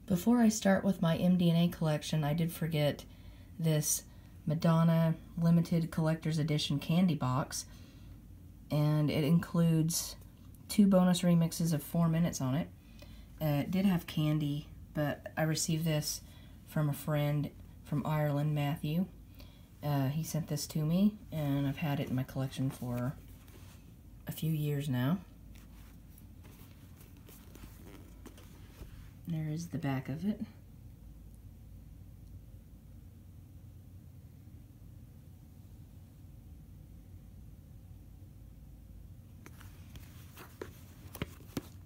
Before I start with my MDNA collection, I did forget this Madonna limited collector's edition candy box, and it includes 2 bonus remixes of 4 minutes on it. It did have candy, but I received this from a friend from Ireland, Matthew. He sent this to me, and I've had it in my collection for a few years now. There is the back of it.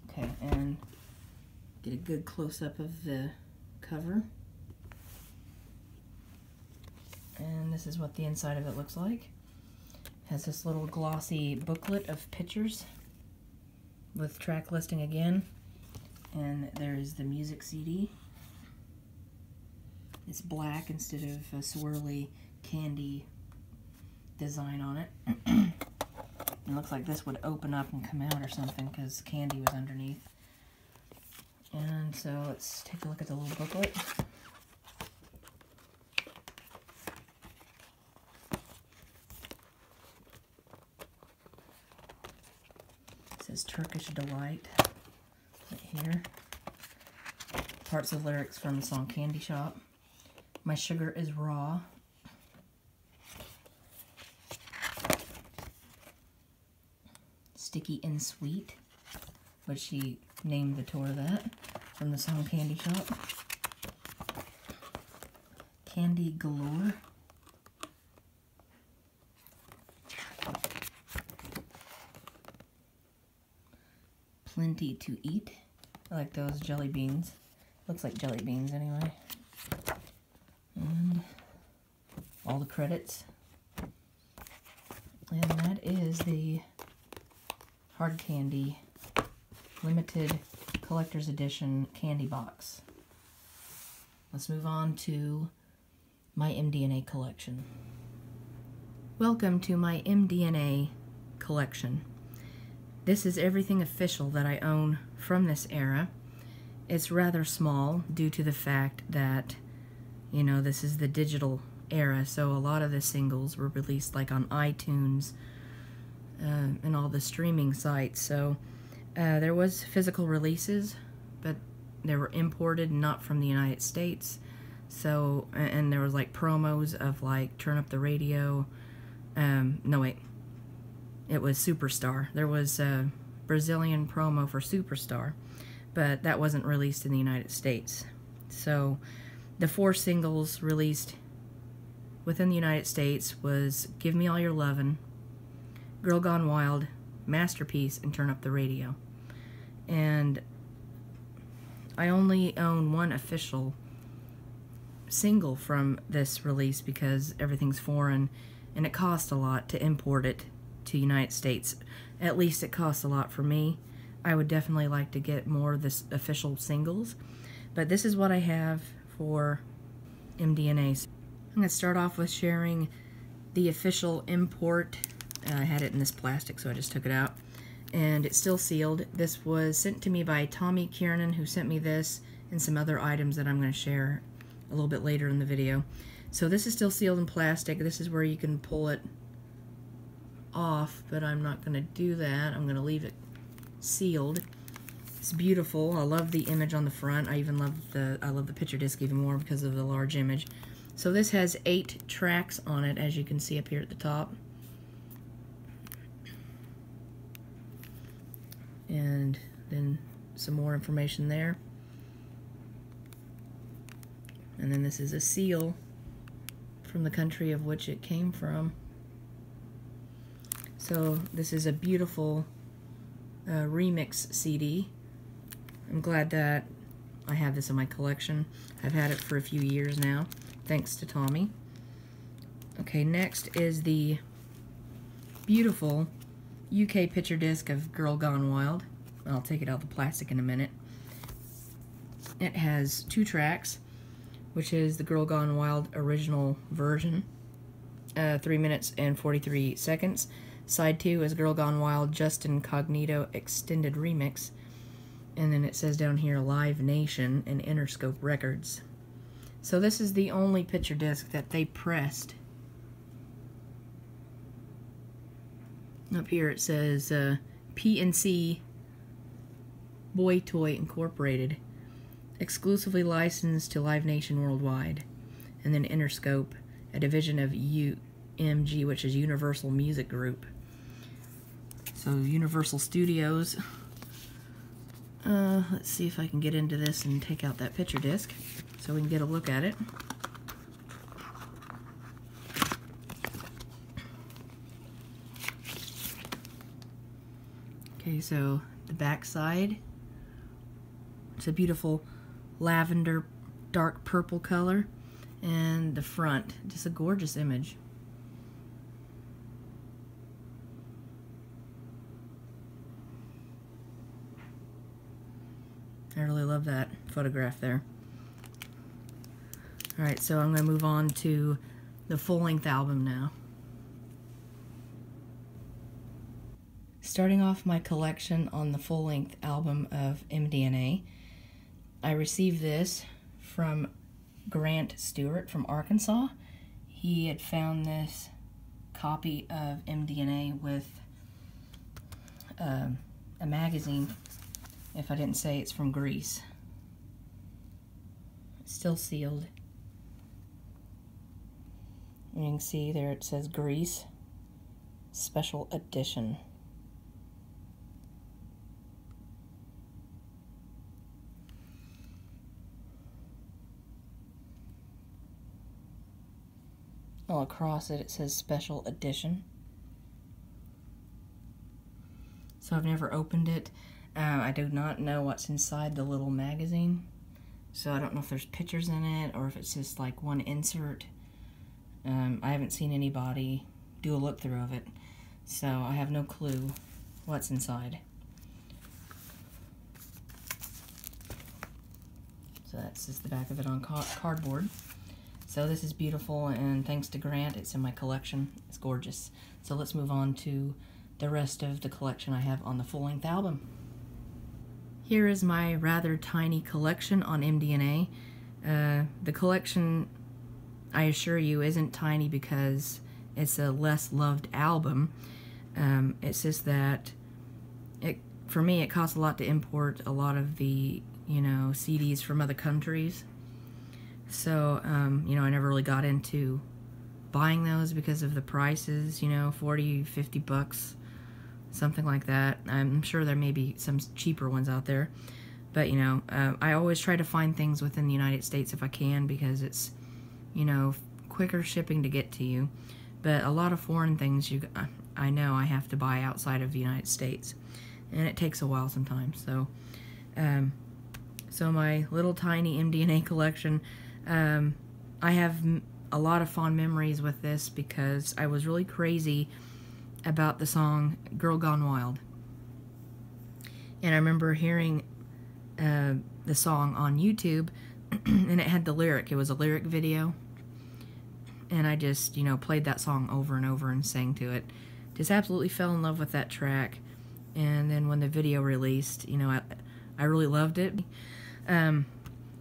Okay, and get a good close-up of the cover. And this is what the inside of it looks like. It has this little glossy booklet of pictures with track listing again. And there's the music CD. It's black instead of a swirly candy design on it. It looks like this would open up and come out or something because candy was underneath. And so let's take a look at the little booklet. It says Turkish Delight. Here. Parts of lyrics from the song Candy Shop. My sugar is raw. Sticky and sweet, which she named the tour that, from the song Candy Shop. Candy galore. Plenty to eat. I like those jelly beans. Looks like jelly beans anyway. And all the credits. And that is the hard candy limited collector's edition candy box. Let's move on to my MDNA collection. Welcome to my MDNA collection. This is everything official that I own from this era. It's rather small due to the fact that, you know, this is the digital era, so a lot of the singles were released like on iTunes and all the streaming sites. So there was physical releases, but they were imported, not from the United States. So, and there was like promos of like Turn Up the Radio. No, wait. It was Superstar. There was a Brazilian promo for Superstar, but that wasn't released in the United States. So the 4 singles released within the United States was Give Me All Your Lovin', Girl Gone Wild, Masterpiece, and Turn Up the Radio. And I only own 1 official single from this release because everything's foreign and it costs a lot to import it to United States. At least it costs a lot for me. I would definitely like to get more of this official singles, but this is what I have for MDNA. I'm going to start off with sharing the official import. I had it in this plastic, so I just took it out, and it's still sealed. This was sent to me by Tommy Kiernan, who sent me this and some other items that I'm going to share a little bit later in the video. So this is still sealed in plastic. This is where you can pull it off, but I'm not going to do that. I'm going to leave it sealed. It's beautiful. I love the image on the front. I love the picture disc even more because of the large image. So this has 8 tracks on it, as you can see up here at the top. And then some more information there. And then this is a seal from the country of which it came from. So this is a beautiful remix CD. I'm glad that I have this in my collection. I've had it for a few years now, thanks to Tommy. Okay, next is the beautiful UK picture disc of Girl Gone Wild. I'll take it out of the plastic in a minute. It has 2 tracks, which is the Girl Gone Wild original version, 3 minutes and 43 seconds. Side 2 is Girl Gone Wild Just Incognito Extended Remix. And then it says down here, Live Nation and Interscope Records. So this is the only picture disc that they pressed. Up here it says PNC Boy Toy Incorporated, exclusively licensed to Live Nation worldwide. And then Interscope, a division of UMG, which is Universal Music Group. So Universal Studios. Let's see if I can get into this and take out that picture disc so we can get a look at it. Okay, so the back side, it's a beautiful lavender dark purple color, and the front, just a gorgeous image. I really love that photograph there. Alright, so I'm going to move on to the full-length album now. Starting off my collection on the full-length album of MDNA, I received this from Grant Stewart from Arkansas. He had found this copy of MDNA with a magazine, if I didn't say it's from Greece. It's still sealed. And you can see there it says Greece Special Edition. All across it, it says Special Edition. So I've never opened it. I do not know what's inside the little magazine. So I don't know if there's pictures in it or if it's just like one insert. I haven't seen anybody do a look through of it. So I have no clue what's inside. So that's just the back of it on cardboard. So this is beautiful, and thanks to Grant, it's in my collection. It's gorgeous. So let's move on to the rest of the collection I have on the full-length album. Here is my rather tiny collection on MDNA. The collection, I assure you, isn't tiny because it's a less loved album. It's just that, for me, it costs a lot to import a lot of the, CDs from other countries. So, I never really got into buying those because of the prices, 40, 50 bucks, something like that. I'm sure there may be some cheaper ones out there. But, I always try to find things within the United States if I can because it's, quicker shipping to get to you. But a lot of foreign things I know I have to buy outside of the United States. And it takes a while sometimes. So, my little tiny MDNA collection, I have a lot of fond memories with this because I was really crazy about the song Girl Gone Wild. And I remember hearing the song on YouTube, and it had the lyric. It was a lyric video. And I just, played that song over and over and sang to it. Just absolutely fell in love with that track. And then when the video released, I really loved it.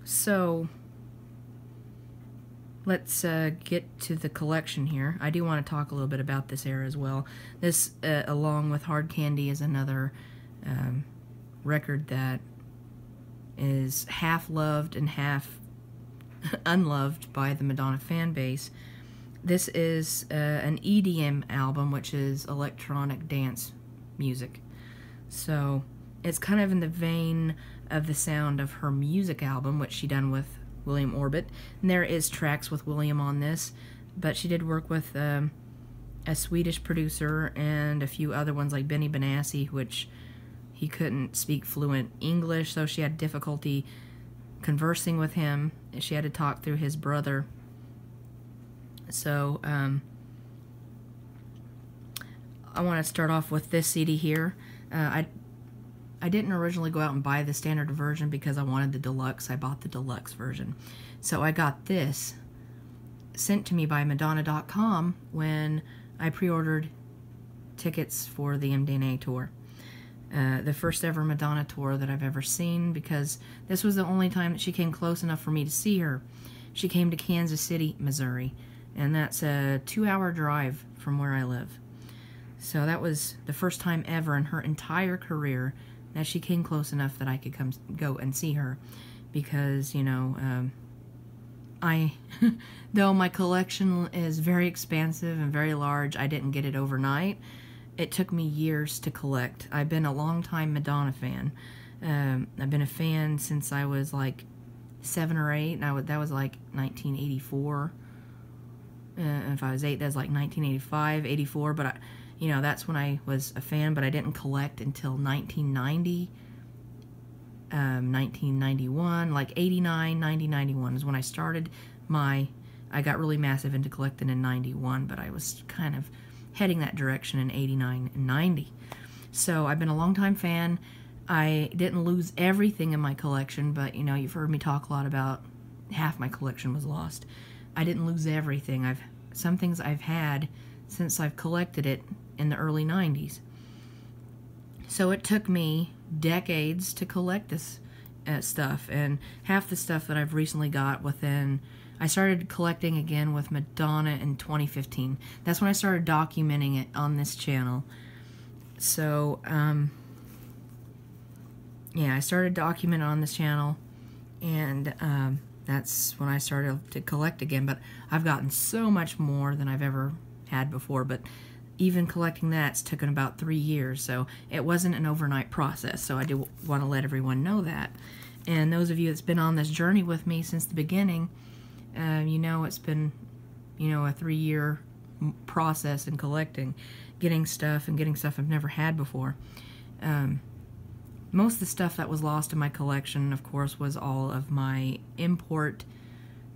So let's get to the collection here. I do want to talk a little bit about this era as well. This, along with Hard Candy, is another record that is half loved and half unloved by the Madonna fan base. This is an EDM album, which is electronic dance music. So it's kind of in the vein of the sound of her music album, which she done with William Orbit. And there is tracks with William on this, but she did work with a Swedish producer and a few other ones like Benny Benassi, which he couldn't speak fluent English, so she had difficulty conversing with him. She had to talk through his brother. So I want to start off with this CD here. I didn't originally go out and buy the standard version because I wanted the deluxe. I bought the deluxe version. So I got this sent to me by Madonna.com when I pre-ordered tickets for the MDNA tour. the first ever Madonna tour that I've ever seen, because this was the only time that she came close enough for me to see her. She came to Kansas City, Missouri, and that's a 2-hour drive from where I live. So that was the first time ever in her entire career that she came close enough that I could go and see her, because, you know, though my collection is very expansive and very large, I didn't get it overnight. It took me years to collect. I've been a long-time Madonna fan. I've been a fan since I was like 7 or 8, and that was like 1984. If I was 8, that's like 1985, 84, but you know, that's when I was a fan, but I didn't collect until 1990, 1991, like 89, 90, 91 is when I started I got really massive into collecting in 91, but I was kind of heading that direction in 89 and 90. So I've been a long-time fan. I didn't lose everything in my collection, but, you know, you've heard me talk a lot about half my collection was lost. I didn't lose everything. Some things I've had since I've collected it in the early 90s. So it took me decades to collect this stuff, and half the stuff that I've recently got I started collecting again with Madonna in 2015. That's when I started documenting it on this channel. So, yeah, I started documenting on this channel, and that's when I started to collect again. But I've gotten so much more than I've ever had before, but even collecting that's taken about 3 years, so it wasn't an overnight process. So I do want to let everyone know that. And those of you that's been on this journey with me since the beginning, you know, it's been, you know, a 3-year process in collecting, getting stuff I've never had before. Most of the stuff that was lost in my collection, of course, was all of my import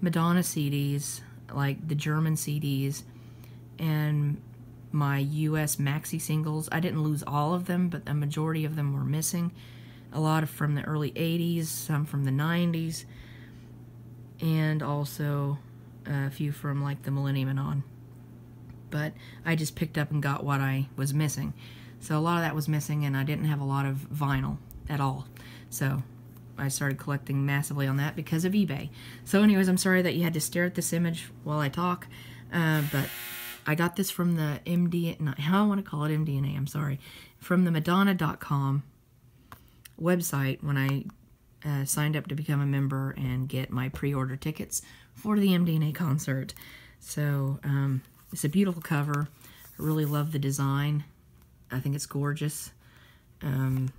Madonna CDs, like the German CDs, and my US maxi singles. I didn't lose all of them, but a majority of them were missing. A lot from the early 80s, some from the 90s, and also a few from like the millennium and on. But I just picked up and got what I was missing. So a lot of that was missing, and I didn't have a lot of vinyl at all. So I started collecting massively on that because of eBay. So anyways, I'm sorry that you had to stare at this image while I talk, but I got this from the MDNA, I want to call it MDNA, I'm sorry, from the Madonna.com website when I signed up to become a member and get my pre-order tickets for the MDNA concert. So it's a beautiful cover. I really love the design. I think it's gorgeous. I'm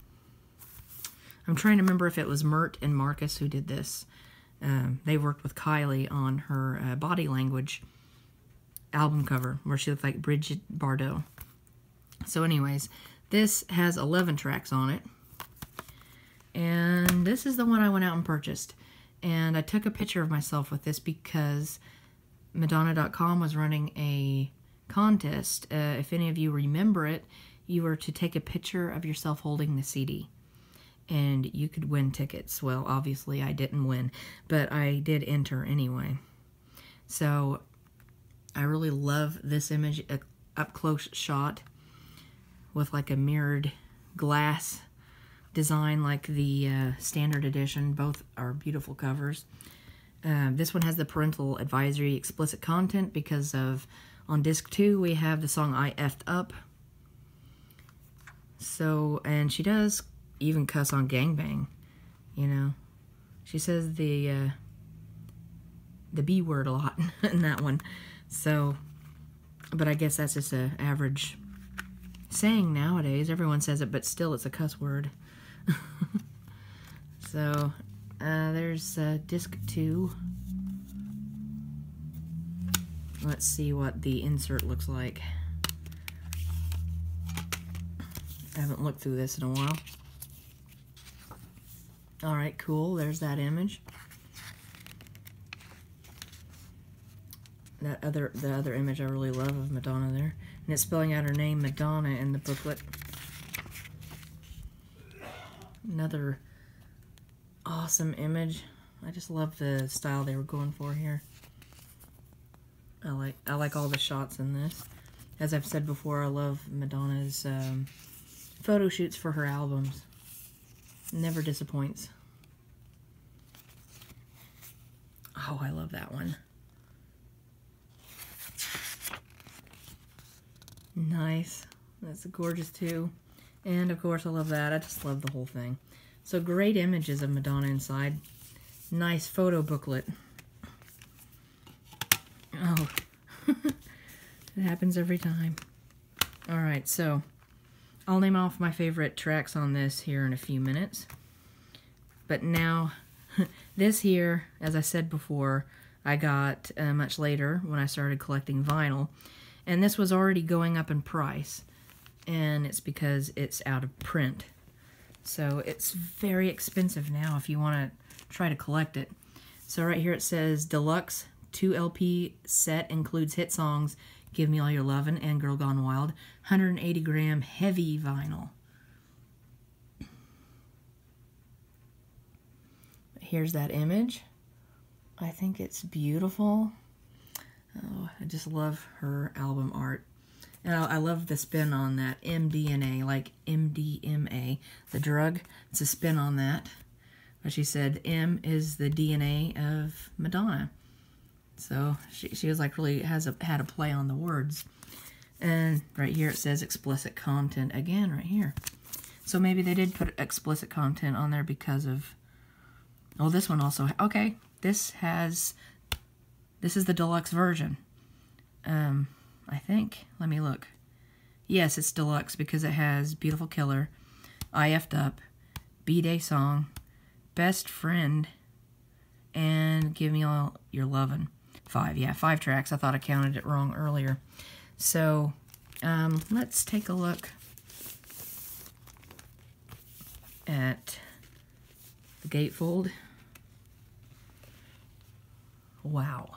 trying to remember if it was Mert and Marcus who did this. They worked with Kylie on her Body Language album cover, where she looked like Brigitte Bardot. So anyways, this has 11 tracks on it. And this is the one I went out and purchased. And I took a picture of myself with this because Madonna.com was running a contest. If any of you remember it, you were to take a picture of yourself holding the CD. And you could win tickets. Well, obviously I didn't win, but I did enter anyway. So I really love this image, up-close shot with like a mirrored glass design like the standard edition. Both are beautiful covers. This one has the parental advisory explicit content because of, on disc 2 we have the song I Effed Up. So, and she does even cuss on Gangbang, you know. She says the B word a lot in that one. So, but I guess that's just an average saying nowadays. Everyone says it, but still it's a cuss word. So, there's disc 2. Let's see what the insert looks like. I haven't looked through this in a while. Alright, cool. There's that image. The other image I really love of Madonna there. And it's spelling out her name, Madonna, in the booklet. Another awesome image. I just love the style they were going for here. I like all the shots in this. As I've said before, I love Madonna's photo shoots for her albums. Never disappoints. Oh, I love that one. Nice. That's gorgeous too. And of course I love that. I just love the whole thing. So great images of Madonna inside. Nice photo booklet. Oh, it happens every time. Alright, so I'll name off my favorite tracks on this here in a few minutes. But now, this here, as I said before, I got much later when I started collecting vinyl. And this was already going up in price. And it's because it's out of print. So it's very expensive now if you want to try to collect it. So right here it says Deluxe 2 LP set includes hit songs Give Me All Your Lovin' and Girl Gone Wild. 180 gram heavy vinyl. Here's that image. I think it's beautiful. Oh, I just love her album art. And I love the spin on that MDNA, like MDMA, the drug. It's a spin on that. But she said M is the DNA of Madonna. So she was like really had a play on the words. And right here it says explicit content again right here. So maybe they did put explicit content on there because of... Oh, this one also... Okay, this is the deluxe version. I think. Let me look. Yes, it's deluxe because it has Beautiful Killer, I F'd Up, B-Day Song, Best Friend, and Give Me All Your Lovin'. 5. Yeah, 5 tracks. I thought I counted it wrong earlier. So, let's take a look at the gatefold. Wow.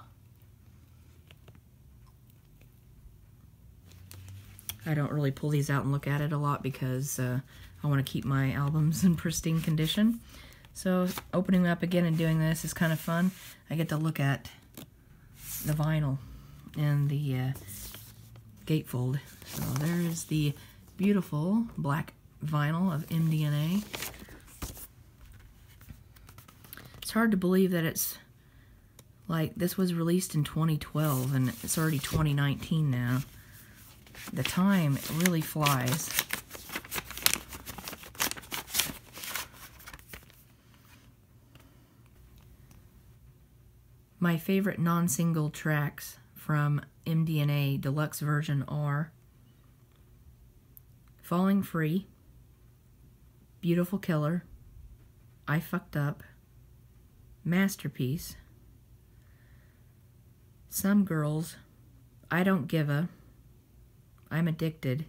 I don't really pull these out and look at it a lot because I want to keep my albums in pristine condition. So opening up again and doing this is kind of fun. I get to look at the vinyl and the gatefold. So there is the beautiful black vinyl of MDNA. It's hard to believe that it's like this was released in 2012 and it's already 2019 now. The time really flies. My favorite non-single tracks from MDNA Deluxe version are Falling Free, Beautiful Killer, I Fucked Up, Masterpiece, Some Girls, I Don't Give a, I'm Addicted,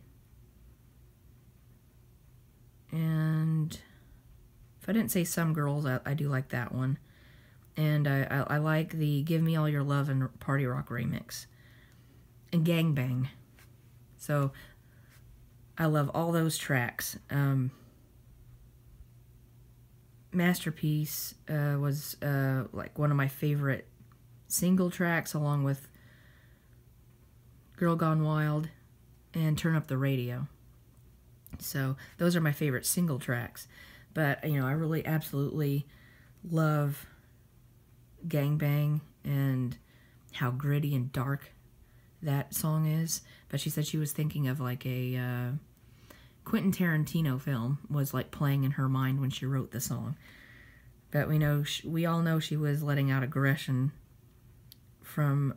and if I didn't say Some Girls, I do like that one. And I like the Give Me All Your Love and Party Rock remix. And Gangbang. So, I love all those tracks. Masterpiece was like one of my favorite single tracks along with Girl Gone Wild and Turn Up the Radio. So those are my favorite single tracks. But, you know, I really absolutely love Gangbang and how gritty and dark that song is. But she said she was thinking of like a Quentin Tarantino film was like playing in her mind when she wrote the song. But we all know she was letting out aggression from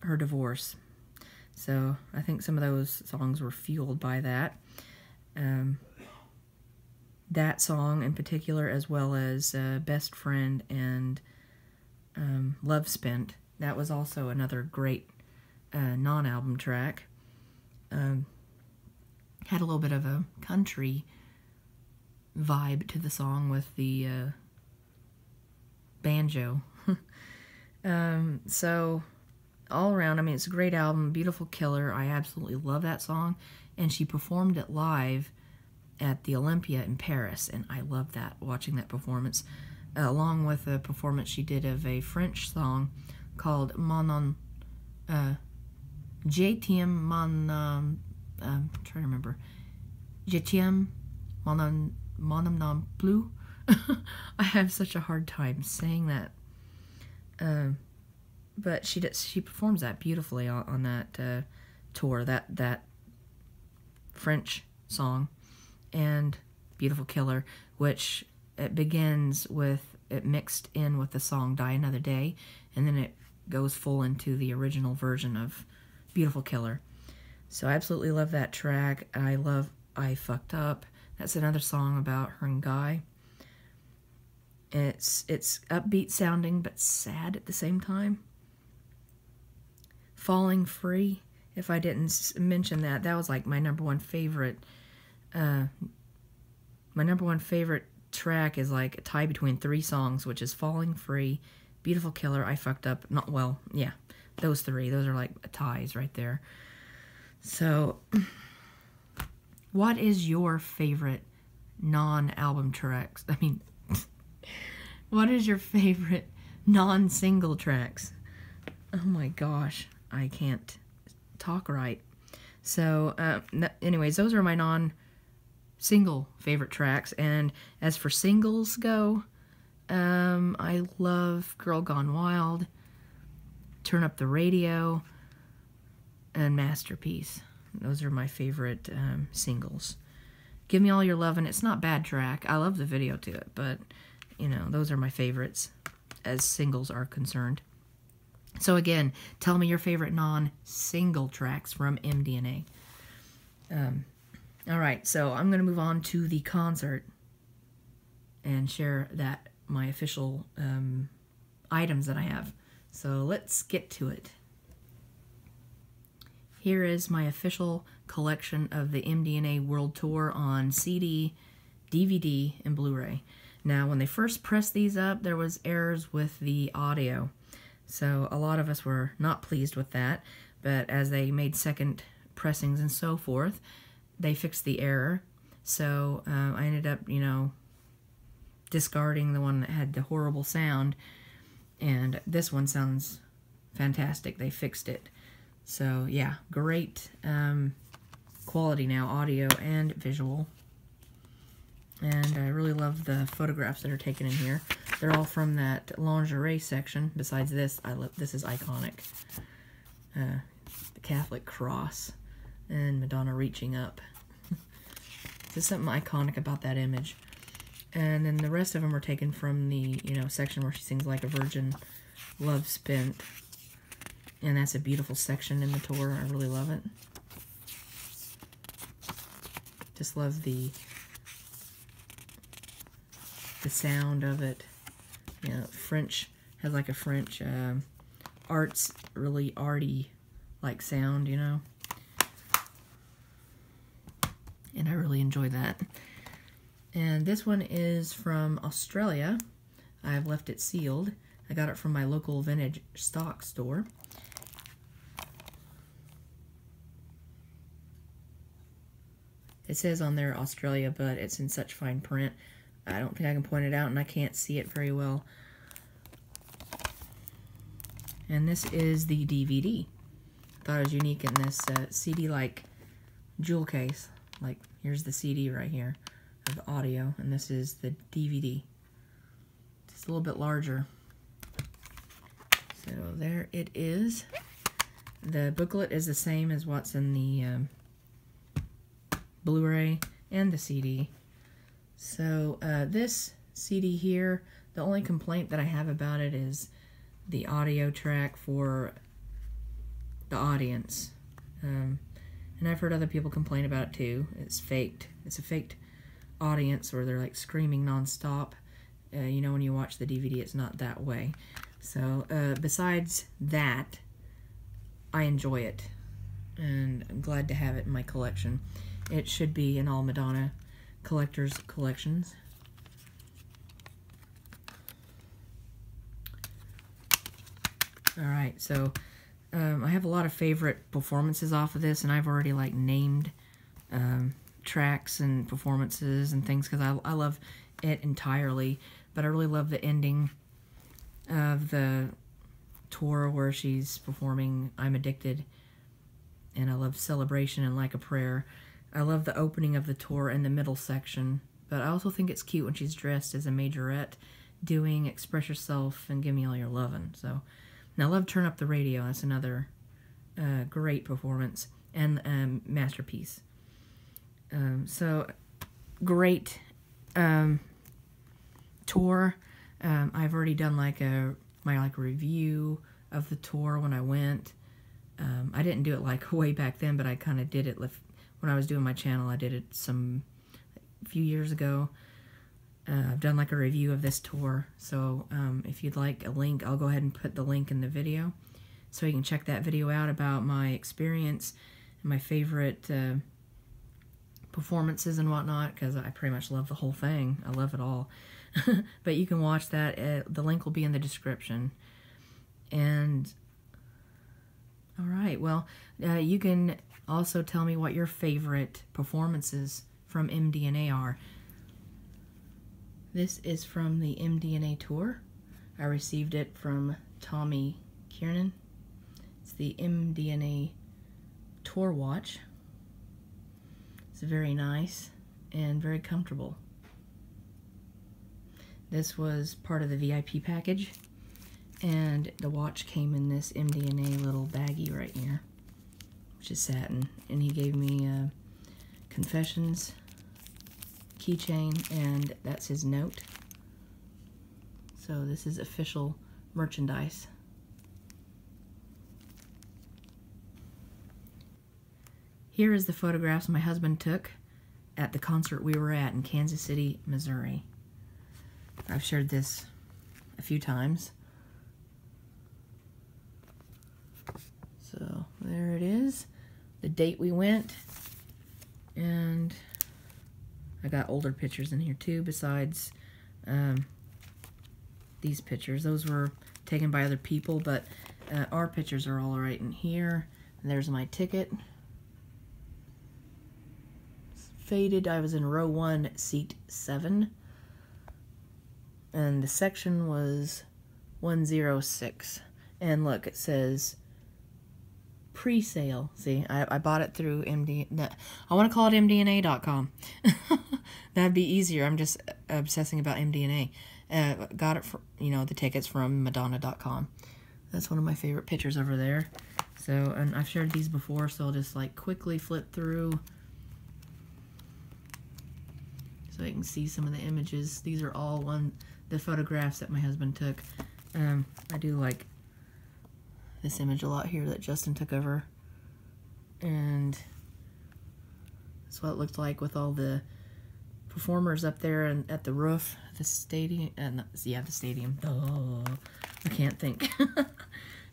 her divorce. So I think some of those songs were fueled by that. That song in particular, as well as Best Friend and Love Spent. That was also another great non-album track. Had a little bit of a country vibe to the song with the banjo. So all around, I mean, it's a great album, Beautiful Killer. I absolutely love that song. And she performed it live at the Olympia in Paris, and I love that, watching that performance, along with a performance she did of a French song called JTM Mon, I'm trying to remember, Je t'aime, mon nom non plus. I have such a hard time saying that. But she performs that beautifully on that tour, that French song, and Beautiful Killer, which it begins with it mixed in with the song Die Another Day, and then it goes full into the original version of Beautiful Killer. So I absolutely love that track. I love I Fucked Up. That's another song about her and Guy. It's upbeat sounding but sad at the same time. Falling Free, if I didn't mention that, that was like my number one favorite. My number one favorite track is like a tie between 3 songs, which is Falling Free, Beautiful Killer, I Fucked Up. Not well, yeah, those 3. Those are like ties right there. So, what is your favorite non-album tracks? I mean, what is your favorite non-single tracks? Oh my gosh, I can't talk right. So, anyways, those are my non-single favorite tracks. And as for singles go, I love Girl Gone Wild, Turn Up the Radio, and Masterpiece. Those are my favorite singles. Give Me All Your Lovin', it's not a bad track. I love the video to it, but, you know, those are my favorites as singles are concerned. So again, tell me your favorite non-single tracks from MDNA. Alright, so I'm going to move on to the concert and share that my official items that I have. So let's get to it. Here is my official collection of the MDNA World Tour on CD, DVD, and Blu-ray. Now, when they first pressed these up, there was errors with the audio. So a lot of us were not pleased with that, but as they made second pressings and so forth, they fixed the error. So I ended up, you know, discarding the one that had the horrible sound, and this one sounds fantastic. They fixed it. So yeah, great quality now, audio and visual. And I really love the photographs that are taken in here. They're all from that lingerie section. Besides this, this is iconic. The Catholic cross and Madonna reaching up. There's something iconic about that image. And then the rest of them are taken from the, you know, section where she sings Like a Virgin, Love Spent. And that's a beautiful section in the tour. I really love it. Just love the sound of it. You know, French, has like a French arts, really arty like sound, you know. And I really enjoy that. And this one is from Australia. I've left it sealed. I got it from my local vintage stock store. It says on there Australia, but it's in such fine print. I don't think I can point it out, and I can't see it very well. And this is the DVD. I thought it was unique in this CD-like jewel case. Like, here's the CD right here of the audio, and this is the DVD. It's a little bit larger. So there it is. The booklet is the same as what's in the Blu-ray and the CD. So this CD here, the only complaint that I have about it is the audio track for the audience. And I've heard other people complain about it too. It's faked. It's a faked audience where they're like screaming nonstop. You know, when you watch the DVD, it's not that way. So besides that, I enjoy it. And I'm glad to have it in my collection. It should be in all Madonna collectors' collections. Alright, so I have a lot of favorite performances off of this, and I've already like named tracks and performances and things because I love it entirely, but I really love the ending of the tour where she's performing I'm Addicted, and I love Celebration and Like a Prayer. I love the opening of the tour in the middle section, but I also think it's cute when she's dressed as a majorette doing Express Yourself and Give Me All Your Lovin'. So, and I love Turn Up the Radio. That's another great performance, and masterpiece. So, great tour. I've already done like my review of the tour when I went. I didn't do it like way back then, but I kind of did it when I was doing my channel. I did it a few years ago. I've done like a review of this tour, so if you'd like a link, I'll go ahead and put the link in the video so you can check that video out about my experience and my favorite performances and whatnot, because I pretty much love the whole thing. I love it all. But you can watch that. The link will be in the description. And all right, well, you can also tell me what your favorite performances from MDNA are. This is from the MDNA tour. I received it from Tommy Kiernan. It's the MDNA tour watch. It's very nice and very comfortable. This was part of the VIP package, and the watch came in this MDNA little baggie right here, which is satin, and he gave me a Confessions keychain, and that's his note. So this is official merchandise. Here is the photographs my husband took at the concert we were at in Kansas City, Missouri. I've shared this a few times. So there it is, the date we went, and I got older pictures in here too besides these pictures. Those were taken by other people, but our pictures are all right in here. And there's my ticket. It's faded. I was in row 1, seat 7. And the section was 106. And look, it says pre-sale. See, I bought it through MDNA. I want to call it MDNA.com. That'd be easier. I'm just obsessing about MDNA. Got it for, the tickets from Madonna.com. That's one of my favorite pictures over there. So, and I've shared these before, so I'll just like quickly flip through so I can see some of the images. These are all the photographs that my husband took. I do like this image a lot here that Justin took over, and that's what it looked like with all the performers up there and at the roof, the stadium, yeah, the stadium. Oh, I can't think.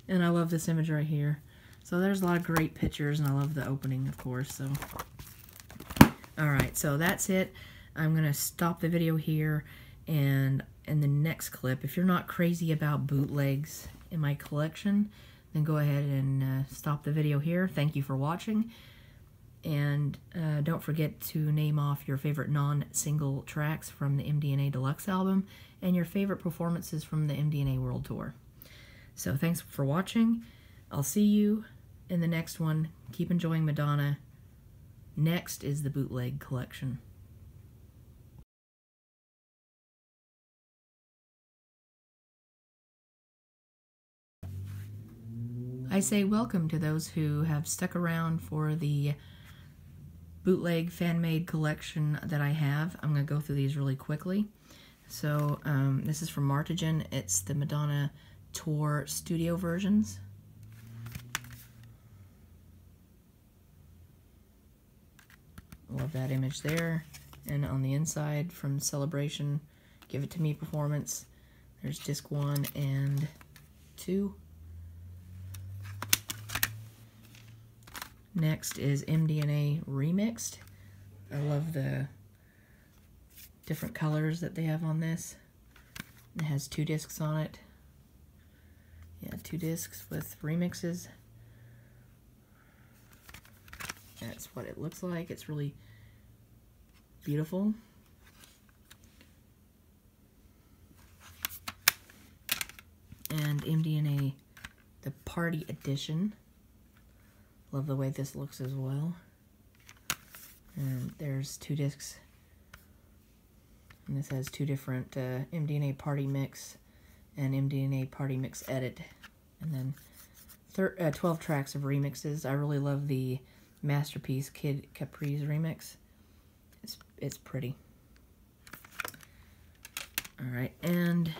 And I love this image right here. So there's a lot of great pictures, and I love the opening, of course. So, all right, so that's it. I'm gonna stop the video here, and in the next clip, if you're not crazy about bootlegs in my collection, then go ahead and stop the video here. Thank you for watching. And don't forget to name off your favorite non-single tracks from the MDNA Deluxe album and your favorite performances from the MDNA World Tour. So thanks for watching. I'll see you in the next one. Keep enjoying Madonna. Next is the bootleg collection. I say welcome to those who have stuck around for the bootleg fan-made collection that I have. I'm going to go through these really quickly. So this is from Martigen. It's the Madonna Tour studio versions. Love that image there. And on the inside from Celebration, Give It To Me performance, there's disc 1 and 2. Next is MDNA Remixed. I love the different colors that they have on this. It has 2 discs on it. Yeah, 2 discs with remixes. That's what it looks like. It's really beautiful. And MDNA, the Party Edition. Love the way this looks as well. And there's 2 discs. And this has 2 different MDNA Party Mix and MDNA Party Mix Edit. And then 12 tracks of remixes. I really love the Masterpiece Kid Capri's remix. It's pretty. Alright, and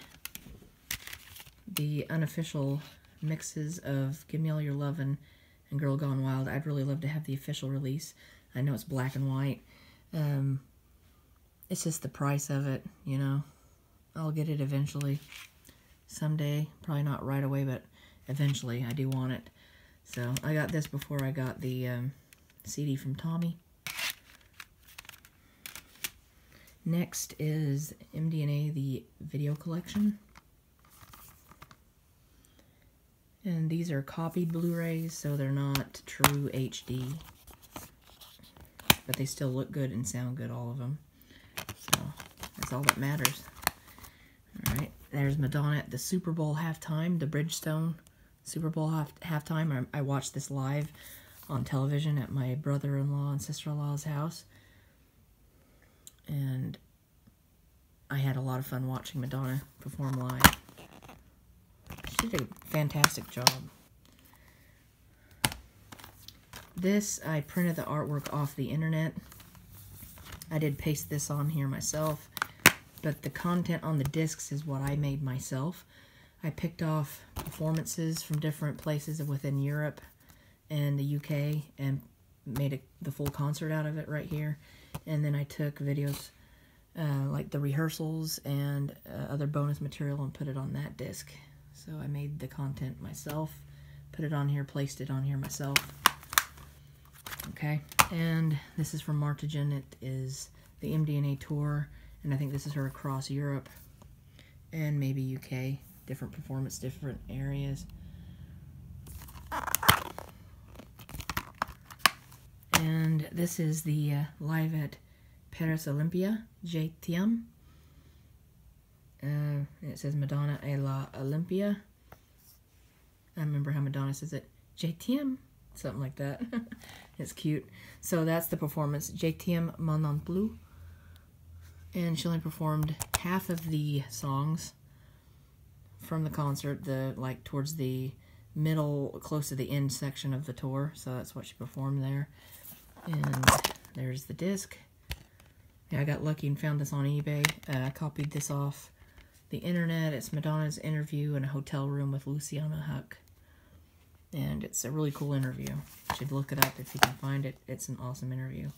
the unofficial mixes of Give Me All Your Lovin' and Girl Gone Wild. I'd really love to have the official release. I know it's black and white. It's just the price of it, you know. I'll get it eventually. Someday. Probably not right away, but eventually. I do want it. So I got this before I got the CD from Tommy. Next is MDNA, the video collection. And these are copied Blu-rays, so they're not true HD. But they still look good and sound good, all of them. So that's all that matters. Alright, there's Madonna at the Super Bowl halftime, the Bridgestone Super Bowl halftime. I watched this live on television at my brother-in-law and sister-in-law's house. And I had a lot of fun watching Madonna perform live. She did a fantastic job. This, I printed the artwork off the internet. I did paste this on here myself, but the content on the discs is what I made myself. I picked off performances from different places within Europe and the UK and made the full concert out of it right here. And then I took videos like the rehearsals and other bonus material and put it on that disc. So I made the content myself, put it on here, placed it on here myself. Okay, and this is from Martigan. It is the MDNA tour, and I think this is her across Europe and maybe UK. Different performance, different areas. And this is the live at Paris Olympia, JTM. And it says Madonna et la Olympia. I remember how Madonna says it, JTM, something like that. It's cute. So that's the performance, JTM Mon Non Plus. And she only performed half of the songs from the concert, like towards the middle, close to the end section of the tour. So that's what she performed there. And there's the disc. Yeah, I got lucky and found this on eBay. I copied this off the internet. It's Madonna's interview in a hotel room with Luciana Huck. And it's a really cool interview. You should look it up if you can find it. It's an awesome interview.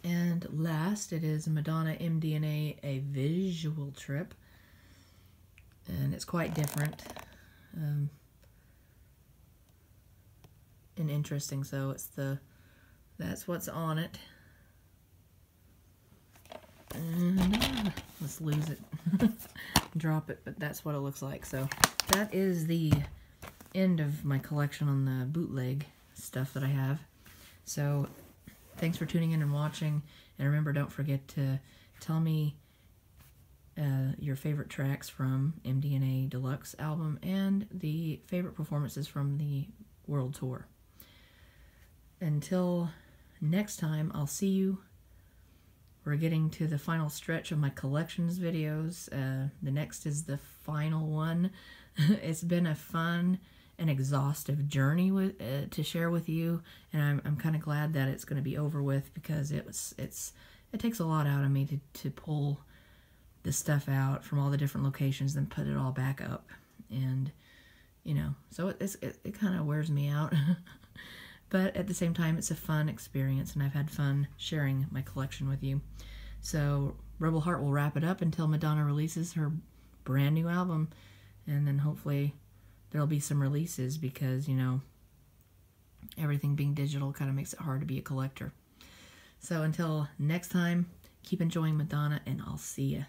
And last, it is Madonna MDNA, a visual trip. And it's quite different. And interesting, so it's that's what's on it. And let's lose it. Drop it, but that's what it looks like. So that is the end of my collection on the bootleg stuff that I have. So thanks for tuning in and watching, and remember, don't forget to tell me your favorite tracks from MDNA Deluxe album and the favorite performances from the world tour. Until next time, I'll see you. We're getting to the final stretch of my collections videos. The next is the final one. It's been a fun and exhaustive journey to share with you, and I'm kind of glad that it's going to be over with, because it takes a lot out of me to pull the stuff out from all the different locations and put it all back up, and you know, so it kind of wears me out. But at the same time, it's a fun experience, and I've had fun sharing my collection with you. So Rebel Heart will wrap it up until Madonna releases her brand new album, and then hopefully there'll be some releases, because, you know, everything being digital kind of makes it hard to be a collector. So until next time, keep enjoying Madonna, and I'll see ya.